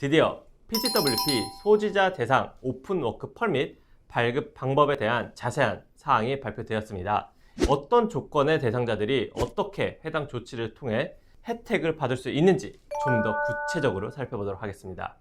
드디어 PGWP 소지자 대상 오픈워크 펄밋 발급 방법에 대한 자세한 사항이 발표되었습니다. 어떤 조건의 대상자들이 어떻게 해당 조치를 통해 혜택을 받을 수 있는지 좀 더 구체적으로 살펴보도록 하겠습니다.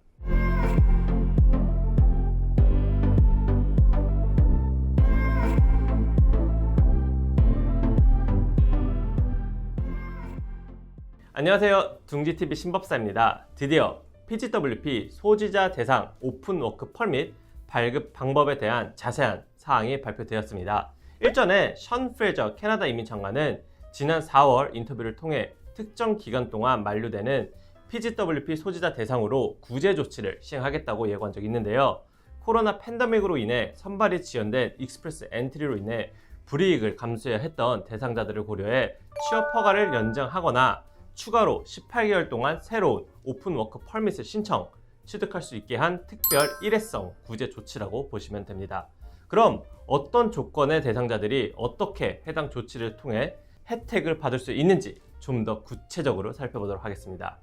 안녕하세요. 둥지TV 신법사입니다. 드디어 PGWP 소지자 대상 오픈워크 펄밋 발급 방법에 대한 자세한 사항이 발표되었습니다. 일전에 션 프레저 캐나다 이민 장관은 지난 4월 인터뷰를 통해 특정 기간 동안 만료되는 PGWP 소지자 대상으로 구제 조치를 시행하겠다고 예고한 적이 있는데요. 코로나 팬데믹으로 인해 선발이 지연된 익스프레스 엔트리로 인해 불이익을 감수해야 했던 대상자들을 고려해 취업 허가를 연장하거나 추가로 18개월 동안 새로운 오픈워크 펄밋을 신청, 취득할 수 있게 한 특별 일회성 구제 조치라고 보시면 됩니다. 그럼 어떤 조건의 대상자들이 어떻게 해당 조치를 통해 혜택을 받을 수 있는지 좀 더 구체적으로 살펴보도록 하겠습니다.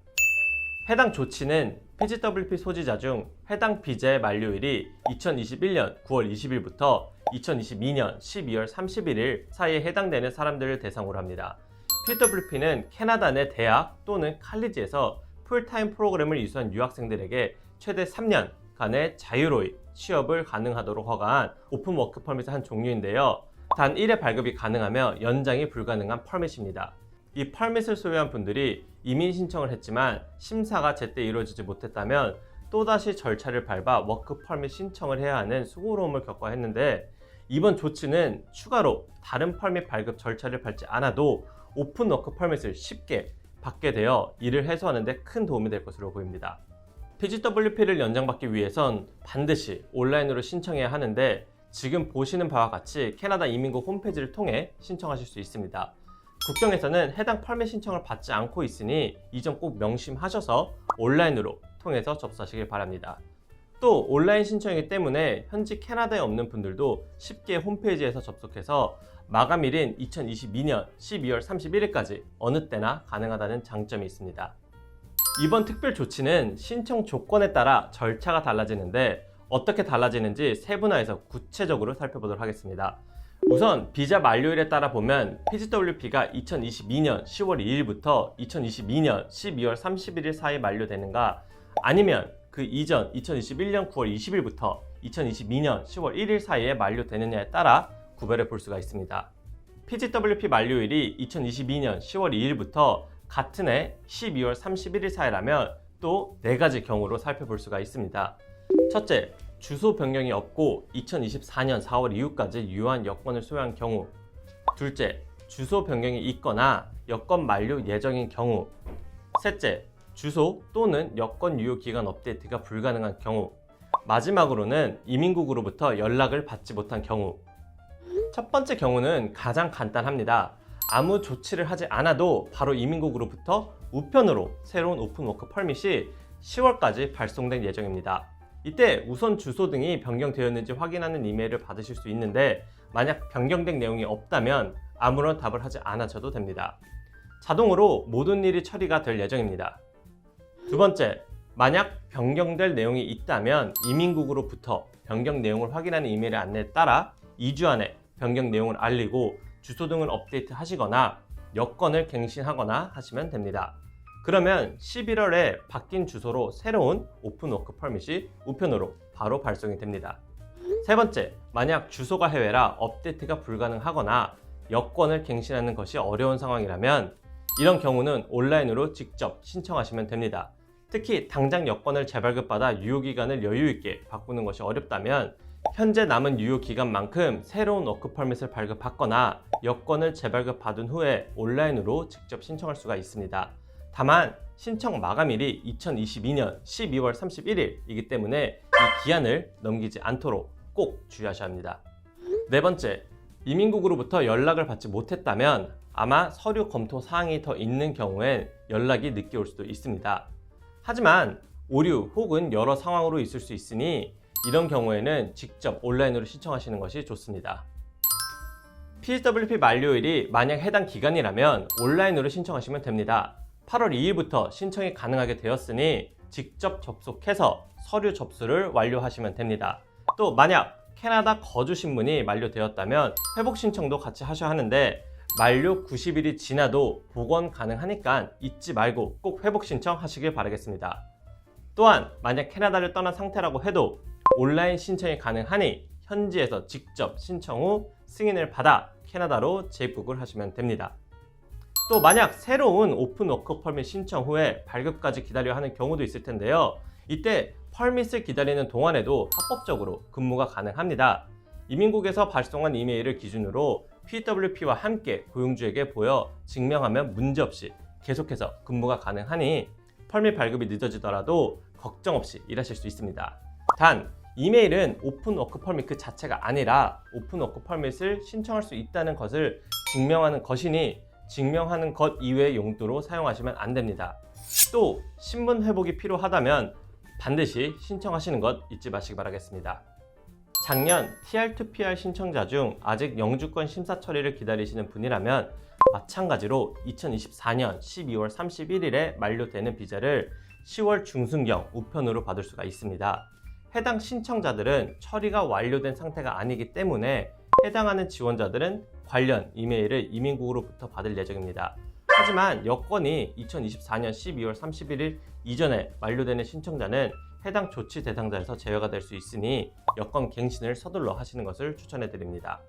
해당 조치는 PGWP 소지자 중 해당 비자의 만료일이 2021년 9월 20일부터 2022년 12월 31일 사이에 해당되는 사람들을 대상으로 합니다. PGWP는 캐나다 내 대학 또는 칼리지에서 풀타임 프로그램을 이수한 유학생들에게 최대 3년간의 자유로이 취업을 가능하도록 허가한 오픈워크 펄밋의 한 종류인데요. 단 1회 발급이 가능하며 연장이 불가능한 펄밋입니다. 이 펄밋을 소유한 분들이 이민 신청을 했지만 심사가 제때 이루어지지 못했다면 또다시 절차를 밟아 워크 펄밋 신청을 해야 하는 수고로움을 겪어야 했는데, 이번 조치는 추가로 다른 펄밋 발급 절차를 밟지 않아도 오픈워크 펄밋을 쉽게 받게 되어 이를 해소하는 데 큰 도움이 될 것으로 보입니다. PGWP를 연장받기 위해선 반드시 온라인으로 신청해야 하는데, 지금 보시는 바와 같이 캐나다 이민국 홈페이지를 통해 신청하실 수 있습니다. 국경에서는 해당 펄밋 신청을 받지 않고 있으니 이 점 꼭 명심하셔서 온라인으로 통해서 접수하시길 바랍니다. 또 온라인 신청이기 때문에 현지 캐나다에 없는 분들도 쉽게 홈페이지에서 접속해서 마감일인 2022년 12월 31일까지 어느 때나 가능하다는 장점이 있습니다. 이번 특별 조치는 신청 조건에 따라 절차가 달라지는데, 어떻게 달라지는지 세분화해서 구체적으로 살펴보도록 하겠습니다. 우선 비자 만료일에 따라 보면 PGWP가 2022년 10월 2일부터 2022년 12월 31일 사이 만료되는가, 아니면 그 이전 2021년 9월 20일부터 2022년 10월 1일 사이에 만료되느냐에 따라 구별해 볼 수가 있습니다. PGWP 만료일이 2022년 10월 2일부터 같은 해 12월 31일 사이라면 또 4가지 경우로 살펴볼 수가 있습니다. 첫째, 주소 변경이 없고 2024년 4월 이후까지 유효한 여권을 소유한 경우. 둘째, 주소 변경이 있거나 여권 만료 예정인 경우. 셋째, 주소 또는 여권 유효 기간 업데이트가 불가능한 경우. 마지막으로는 이민국으로부터 연락을 받지 못한 경우. 첫 번째 경우는 가장 간단합니다. 아무 조치를 하지 않아도 바로 이민국으로부터 우편으로 새로운 오픈워크 펄밋이 10월까지 발송될 예정입니다. 이때 우선 주소 등이 변경되었는지 확인하는 이메일을 받으실 수 있는데, 만약 변경된 내용이 없다면 아무런 답을 하지 않으셔도 됩니다. 자동으로 모든 일이 처리가 될 예정입니다. 두 번째, 만약 변경될 내용이 있다면 이민국으로부터 변경 내용을 확인하는 이메일 안내에 따라 2주 안에 변경 내용을 알리고 주소 등을 업데이트 하시거나 여권을 갱신하거나 하시면 됩니다. 그러면 11월에 바뀐 주소로 새로운 오픈워크 펄밋이 우편으로 바로 발송이 됩니다. 세 번째, 만약 주소가 해외라 업데이트가 불가능하거나 여권을 갱신하는 것이 어려운 상황이라면 이런 경우는 온라인으로 직접 신청하시면 됩니다. 특히 당장 여권을 재발급받아 유효기간을 여유있게 바꾸는 것이 어렵다면 현재 남은 유효기간만큼 새로운 워크 펄밋을 발급받거나 여권을 재발급받은 후에 온라인으로 직접 신청할 수가 있습니다. 다만 신청 마감일이 2022년 12월 31일이기 때문에 이 기한을 넘기지 않도록 꼭 주의하셔야 합니다. 네 번째, 이민국으로부터 연락을 받지 못했다면 아마 서류 검토 사항이 더 있는 경우엔 연락이 늦게 올 수도 있습니다. 하지만 오류 혹은 여러 상황으로 있을 수 있으니 이런 경우에는 직접 온라인으로 신청하시는 것이 좋습니다. PGWP 만료일이 만약 해당 기간이라면 온라인으로 신청하시면 됩니다. 8월 2일부터 신청이 가능하게 되었으니 직접 접속해서 서류 접수를 완료하시면 됩니다. 또 만약 캐나다 거주 신문이 만료되었다면 회복 신청도 같이 하셔야 하는데 만료 90일이 지나도 복원 가능하니까 잊지 말고 꼭 회복 신청하시길 바라겠습니다. 또한 만약 캐나다를 떠난 상태라고 해도 온라인 신청이 가능하니 현지에서 직접 신청 후 승인을 받아 캐나다로 재입국을 하시면 됩니다. 또 만약 새로운 오픈 워크 퍼밋 신청 후에 발급까지 기다려야 하는 경우도 있을 텐데요. 이때 퍼밋을 기다리는 동안에도 합법적으로 근무가 가능합니다. 이민국에서 발송한 이메일을 기준으로 PWP와 함께 고용주에게 보여 증명하면 문제없이 계속해서 근무가 가능하니 퍼밋 발급이 늦어지더라도 걱정 없이 일하실 수 있습니다. 단 이메일은 오픈 워크 퍼밋 그 자체가 아니라 오픈 워크 퍼밋을 신청할 수 있다는 것을 증명하는 것이니 증명하는 것 이외의 용도로 사용하시면 안 됩니다. 또 신분 회복이 필요하다면 반드시 신청하시는 것 잊지 마시기 바라겠습니다. 작년 TR2PR 신청자 중 아직 영주권 심사 처리를 기다리시는 분이라면 마찬가지로 2024년 12월 31일에 만료되는 비자를 10월 중순경 우편으로 받을 수가 있습니다. 해당 신청자들은 처리가 완료된 상태가 아니기 때문에 해당하는 지원자들은 관련 이메일을 이민국으로부터 받을 예정입니다. 하지만 여권이 2024년 12월 31일 이전에 만료되는 신청자는 해당 조치 대상자에서 제외가 될 수 있으니 여권 갱신을 서둘러 하시는 것을 추천해 드립니다.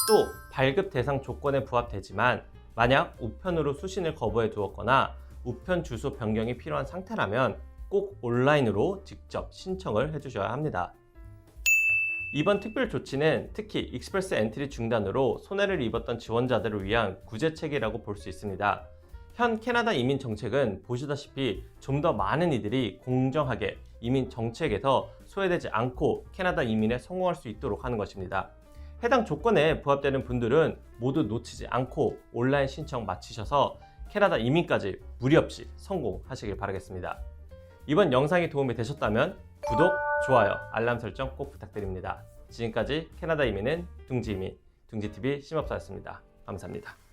또 발급 대상 조건에 부합되지만 만약 우편으로 수신을 거부해 두었거나 우편 주소 변경이 필요한 상태라면 꼭 온라인으로 직접 신청을 해주셔야 합니다. 이번 특별 조치는 특히 익스프레스 엔트리 중단으로 손해를 입었던 지원자들을 위한 구제책이라고 볼 수 있습니다. 현 캐나다 이민 정책은 보시다시피 좀 더 많은 이들이 공정하게 이민 정책에서 소외되지 않고 캐나다 이민에 성공할 수 있도록 하는 것입니다. 해당 조건에 부합되는 분들은 모두 놓치지 않고 온라인 신청 마치셔서 캐나다 이민까지 무리 없이 성공하시길 바라겠습니다. 이번 영상이 도움이 되셨다면 구독, 좋아요, 알람 설정 꼭 부탁드립니다. 지금까지 캐나다 이민은 둥지이민, 둥지TV 심업사였습니다. 감사합니다.